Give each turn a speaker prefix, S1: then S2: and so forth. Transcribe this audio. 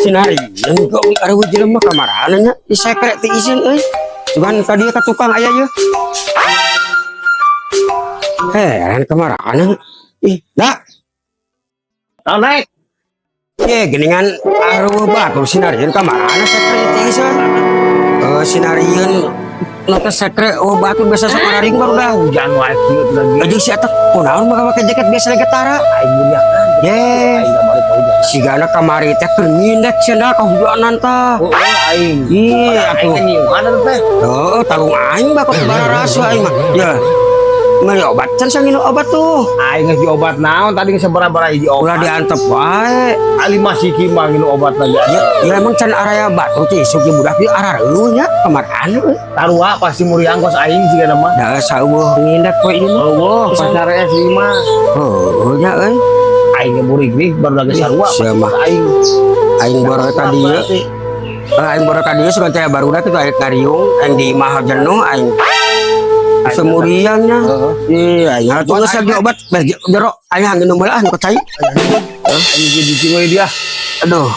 S1: Sinari, yang kau ada wujud mah kamarananya, sekret ti izin, cuman tadi ke tukang ayah ya. Heran kemarahan, dah.
S2: Oh, naik.
S1: Ya, geningan aruh batur sinarian kemarahan sekret ti izin. Sinarian nota sekret batur biasa sekararing baru dah.
S2: Hujan wae kieu lagi.
S1: Aja si atak kunaon mah pakai jaket biasa lagi tara.
S2: Aing muliakan.
S1: Ye,
S2: Aing kamari hujan.
S1: sigana kamari teh keur ngindek cenah ka hujanan tah.
S2: Oh, aing.
S1: Iya atuh.
S2: Aing nyiuman teh.
S1: Oh, tarung aing bakal rasa aing mah. Ya. Mari obat can sangin obat tuh.
S2: Aing geus diobat naon tadi sabaraha hiji
S1: Ulah
S2: obat.
S1: diantep wae.
S2: Ali masih kimbang nginum obat lagi.
S1: Ya emang can araya batu teh sok budak di arareuh nya kemarahan euy.
S2: Tarua pasti muriang kos aing sigana mah.
S1: Da saueuh ngindak poe ieu mah.
S2: Oh, pasare si mah.
S1: Oh, nya euy.
S2: Aing burig-burig baru lagi sarua.
S1: Sia mah. Aing baru ka dieu. Aing baru ka dieu sugan teh barudak itu aing kariung aing di mahal jenuh aing semuriannya. Iya, aing tuh geus lagi obat. Jero aing nginum bae ah nu kecai.
S2: Aing jadi dia.
S1: Aduh.